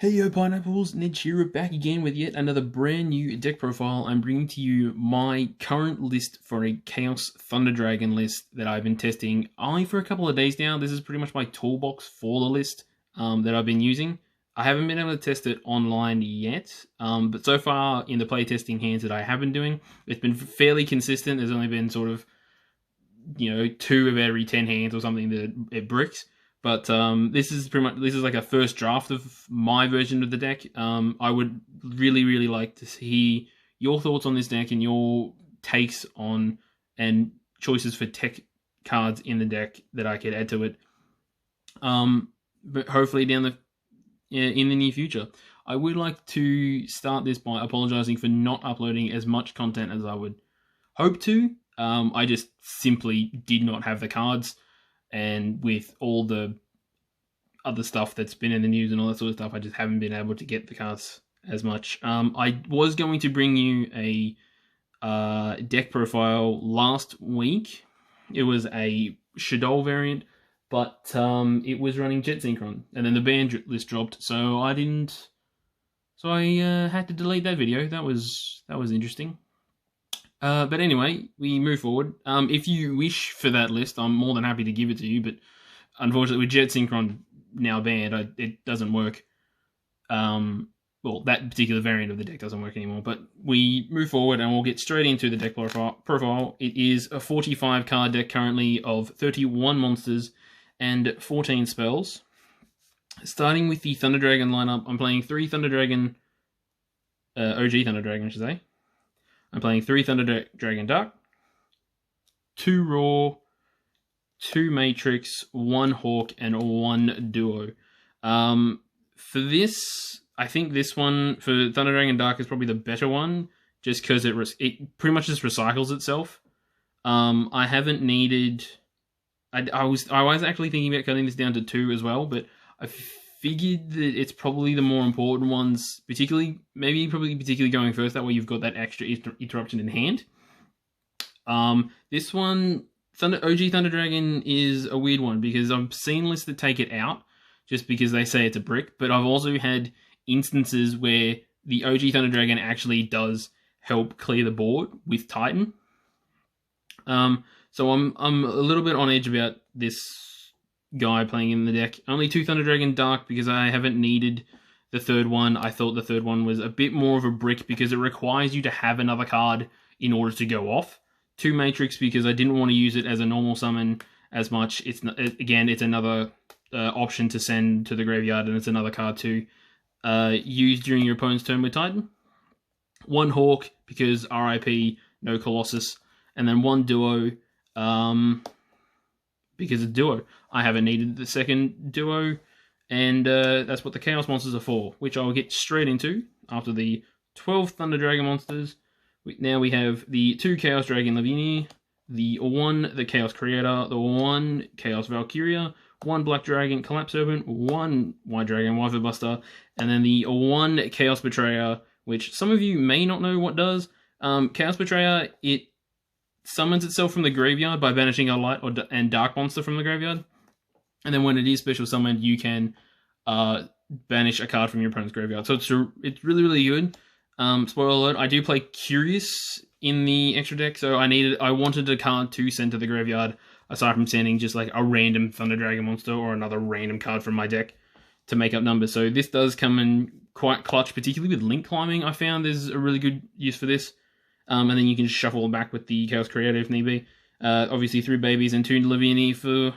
Hey yo pineapples, Ned Shearer back again with yet another brand new deck profile. I'm bringing to you my current list for a Chaos Thunder Dragon list that I've been testing only for a couple of days now. This is pretty much my toolbox for the list that I've been using. I haven't been able to test it online yet, but so far in the playtesting hands that I have been doing, it's been fairly consistent. There's only been sort of, 2 of every 10 hands or something that it bricks. But this is like a first draft of my version of the deck. I would really like to see your thoughts on this deck and your takes on and choices for tech cards in the deck that I could add to it. But hopefully in the near future. I would like to start this by apologizing for not uploading as much content as I would hope to. I just simply did not have the cards. And with all the other stuff that's been in the news and all that sort of stuff, I just haven't been able to get the cards as much. I was going to bring you a deck profile last week. It was a Shaddoll variant, but it was running Jet Synchron, and then the ban list dropped, so I didn't. So I had to delete that video. That was interesting. But anyway, we move forward. If you wish for that list, I'm more than happy to give it to you, but unfortunately with Jet Synchron now banned, it doesn't work. Well, that particular variant of the deck doesn't work anymore, but we move forward and we'll get straight into the deck profile. It is a 45 card deck currently of 31 monsters and 14 spells. Starting with the Thunder Dragon lineup, I'm playing 3 Thunder Dragon, OG Thunder Dragon, I should say. I'm playing 3 Thunder Dragon Dark, 2 Raw, 2 Matrix, 1 Hawk, and 1 Duo. For this, I think this one, for Thunder Dragon Dark, is probably the better one, just because it pretty much just recycles itself. I haven't needed... I was actually thinking about cutting this down to 2 as well, but I figured that it's probably the more important ones, particularly going first. That way you've got that extra interruption in hand. This one, OG Thunder Dragon, is a weird one because I've seen lists that take it out just because they say it's a brick, but I've also had instances where the OG Thunder Dragon actually does help clear the board with Titan. So I'm a little bit on edge about this guy playing in the deck. Only 2 Thunder Dragon Dark because I haven't needed the third one. I thought the third one was a bit more of a brick because it requires you to have another card in order to go off. 2 Matrix because I didn't want to use it as a normal summon as much. It's another option to send to the graveyard, and it's another card to use during your opponent's turn with Titan. 1 Hawk because RIP, no Colossus, and then 1 Duo because of Duo. I haven't needed the second Duo, and that's what the Chaos Monsters are for, which I'll get straight into after the 12 Thunder Dragon monsters. Now we have the 2 Chaos Dragon Lavinia, the 1 the Chaos Creator, the 1 Chaos Valkyria, 1 Black Dragon Collapse Serpent, 1 White Dragon Waifu Buster, and then the 1 Chaos Betrayer, which some of you may not know what does. Chaos Betrayer, it summons itself from the graveyard by banishing a light and dark monster from the graveyard. And then when it is special summoned, you can banish a card from your opponent's graveyard. So it's really good. Spoiler alert, I do play Curious in the extra deck, so I wanted a card to send to the graveyard, aside from sending just like a random Thunder Dragon monster or another random card from my deck to make up numbers. So this does come in quite clutch, particularly with Link Climbing. I found there's a really good use for this. And then you can just shuffle back with the Chaos Creator if need be. Obviously 3 babies and 2 Lavinia for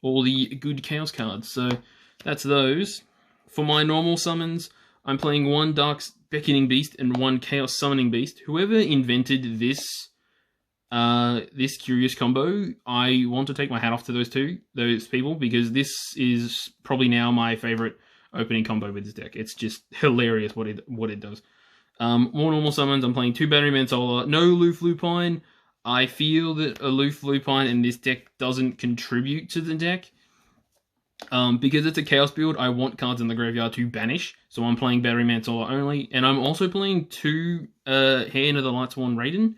all the good Chaos cards. So that's those. For my normal summons, I'm playing 1 Dark Beckoning Beast and 1 Chaos Summoning Beast. Whoever invented this Curious combo, I want to take my hat off to those people, because this is probably now my favorite opening combo with this deck. It's just hilarious what it does. More normal summons, I'm playing 2 Batteryman Solar, no Loof Lupine. I feel that a Loof Lupine in this deck doesn't contribute to the deck. Because it's a Chaos build, I want cards in the graveyard to banish, so I'm playing Batteryman Solar only, and I'm also playing 2 Hand of the Lightsworn Raiden,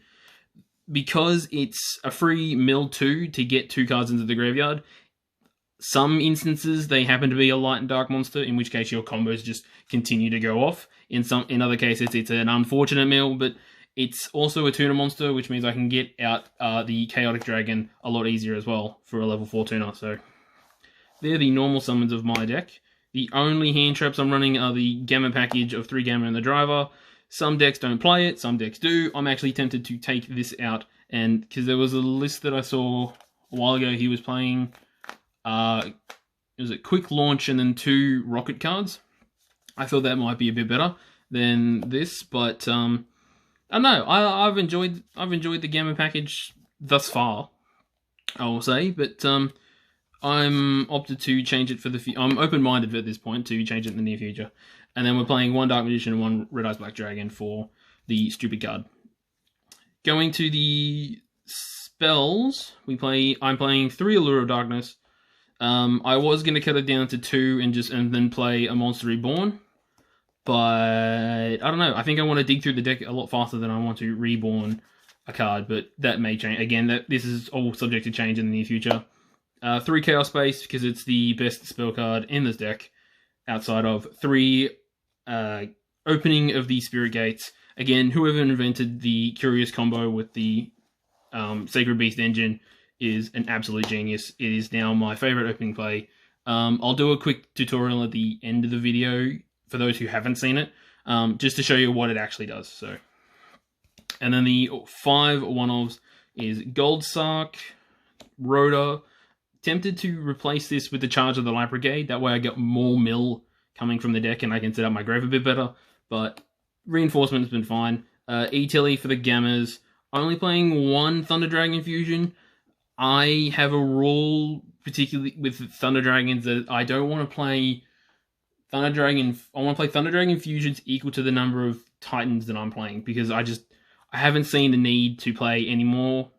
because it's a free mill 2 to get 2 cards into the graveyard. some instances they happen to be a light and dark monster, in which case your combos just continue to go off. In other cases, it's an unfortunate mill, but it's also a tuner monster, which means I can get out the Chaotic Dragon a lot easier as well for a level 4 tuner. So they're the normal summons of my deck. The only hand traps I'm running are the Gamma package of 3 Gamma and the Driver. Some decks don't play it, some decks do. I'm actually tempted to take this out, and because there was a list that I saw a while ago, he was playing it was a quick launch and then 2 rocket cards. I thought that might be a bit better than this, but I don't know. I've enjoyed the Gamma package thus far, I will say, but I'm opted to change it for the I'm open-minded at this point to change it in the near future. And then we're playing 1 Dark Magician and 1 Red Eyes Black Dragon for the stupid card. Going to the spells, I'm playing 3 Allure of Darkness. I was going to cut it down to 2 and then play a Monster Reborn, but I don't know. I think I want to dig through the deck a lot faster than I want to reborn a card, but that may change. Again, this is all subject to change in the near future. 3 Chaos Space, because it's the best spell card in this deck, outside of 3 Opening of the Spirit Gates. Again, whoever invented the Curious combo with the Sacred Beast engine is an absolute genius. It is now my favorite opening play. I'll do a quick tutorial at the end of the video for those who haven't seen it, just to show you what it actually does. So, and then the 5 one-offs is Gold Sark, Rhoda. Tempted to replace this with the Charge of the Light Brigade. That way I get more mill coming from the deck and I can set up my grave a bit better. But Reinforcement has been fine. E-Tilly for the Gammas. Only playing 1 Thunder Dragon Fusion. I have a rule, particularly with Thunder Dragons, that I don't want to play Thunder Dragon. I want to play Thunder Dragon Fusions equal to the number of Titans that I'm playing, because I haven't seen the need to play any more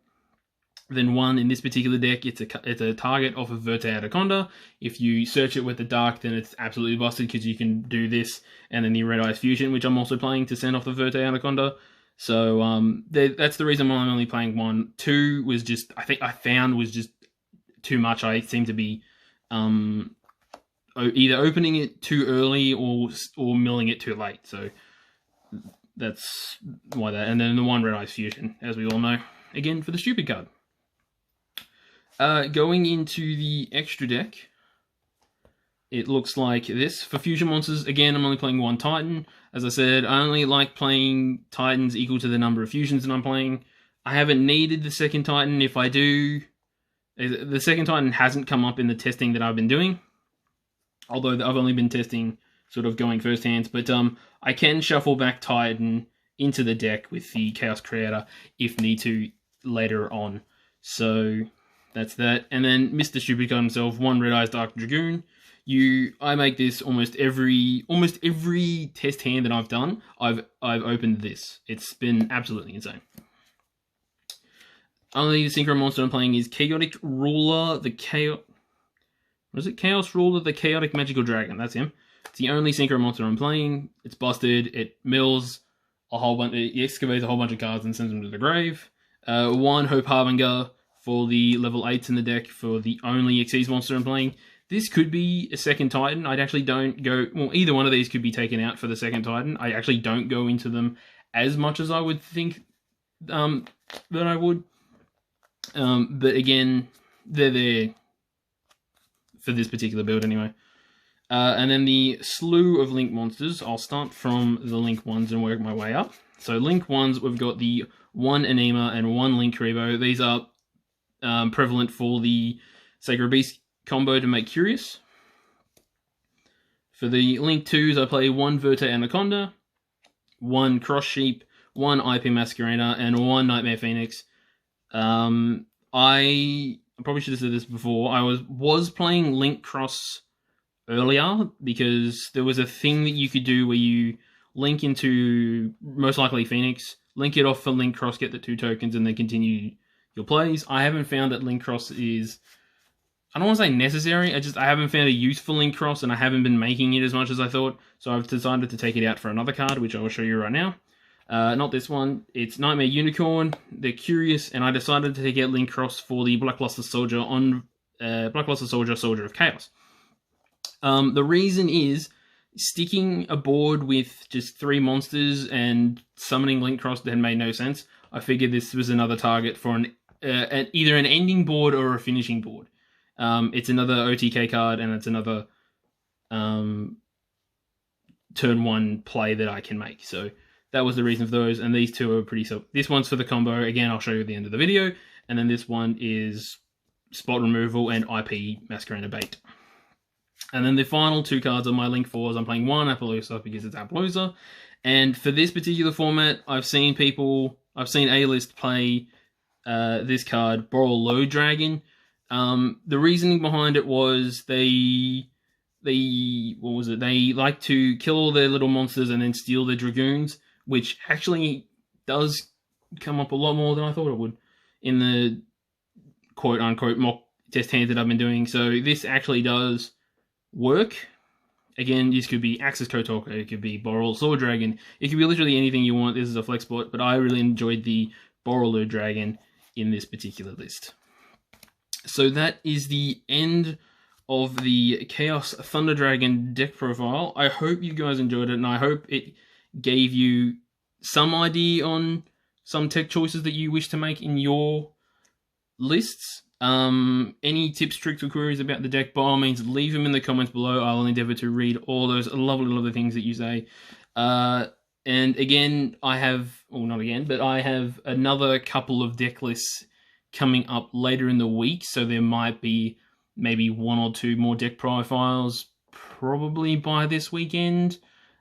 than 1 in this particular deck. It's a target off of Verte Anaconda. If you search it with the Dark, then it's absolutely busted, because you can do this and then the Red Eyes Fusion, which I'm also playing to send off the Verte Anaconda. So that's the reason why I'm only playing 1. 2 was just, I found was just too much. I seem to be either opening it too early or milling it too late. So that's why that. And then the 1 Red Eyes Fusion, as we all know, again for the stupid card. Going into the extra deck, it looks like this. For Fusion Monsters, again, I'm only playing 1 Titan. As I said, I only like playing Titans equal to the number of Fusions that I'm playing. I haven't needed the second Titan. If I do, the second Titan hasn't come up in the testing that I've been doing, although I've only been testing sort of going first hands, but I can shuffle back Titan into the deck with the Chaos Creator if need to later on. So that's that. And then Mr. Stupid Card himself, 1 Red Eyes Dark Dragoon. I make this almost every test hand that I've done. I've opened this. It's been absolutely insane. Only the Synchro monster I'm playing is Chaotic Ruler, Chaos Ruler, the Chaotic Magical Dragon. That's him. It's the only Synchro monster I'm playing. It's busted. It mills a whole bunch. It excavates a whole bunch of cards and sends them to the grave. 1 Hope Harbinger for the level 8s in the deck for the only Xyz monster I'm playing. This could be a second Titan. I actually don't go... Well, either one of these could be taken out for the second Titan. I actually don't go into them as much as I would think that I would. But again, they're there for this particular build anyway. And then the slew of Link monsters. I'll start from the Link ones and work my way up. So Link ones, we've got the 1 Anima and 1 Link Kuriboh. These are prevalent for the Sacred Beast combo to make Curious. For the Link 2s, I play 1 Verte Anaconda, 1 Cross Sheep, 1 IP Masquerader, and 1 Nightmare Phoenix. I probably should have said this before. I was playing Link Cross earlier because there was a thing that you could do where you link into most likely Phoenix, link it off for Link Cross, get the 2 tokens, and then continue your plays. I haven't found that Link Cross is... I don't want to say necessary, I haven't found a use for Link Cross, and I haven't been making it as much as I thought, so I've decided to take it out for another card, which I will show you right now. Not this one, it's Nightmare Unicorn. They're Curious, and I decided to take out Link Cross for the Blackluster Soldier on Bloodluster Soldier, Soldier of Chaos. The reason is sticking a board with just 3 monsters and summoning Link Cross had made no sense. I figured this was another target for either an ending board or a finishing board. It's another OTK card, and it's another turn 1 play that I can make. So that was the reason for those, and these two are pretty simple. This one's for the combo. Again, I'll show you at the end of the video. And then this one is spot removal and IP Masquerade Bait. And then the final 2 cards are my Link 4s. I'm playing 1 Appaloosa because it's Appaloosa. And for this particular format, I've seen A-List play this card, Borreload Dragon. The reasoning behind it was they like to kill all their little monsters and then steal their Dragoons, which actually does come up a lot more than I thought it would in the quote-unquote mock test hand that I've been doing. So this actually does work. Again, this could be Axis Kotalka, it could be Boral Sword Dragon, it could be literally anything you want. This is a flex spot, but I really enjoyed the Borreload Dragon in this particular list. So that is the end of the Chaos Thunder Dragon deck profile. I hope you guys enjoyed it, and I hope it gave you some idea on some tech choices that you wish to make in your lists. Any tips, tricks, or queries about the deck, by all means, leave them in the comments below. I'll endeavor to read all those lovely things that you say. And again, I have another couple of deck lists coming up later in the week, so there might be maybe 1 or 2 more deck profiles probably by this weekend.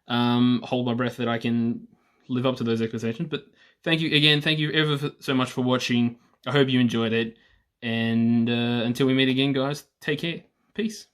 Hold my breath that I can live up to those expectations. But thank you again. Thank you ever so much for watching. I hope you enjoyed it. And until we meet again, guys, take care. Peace.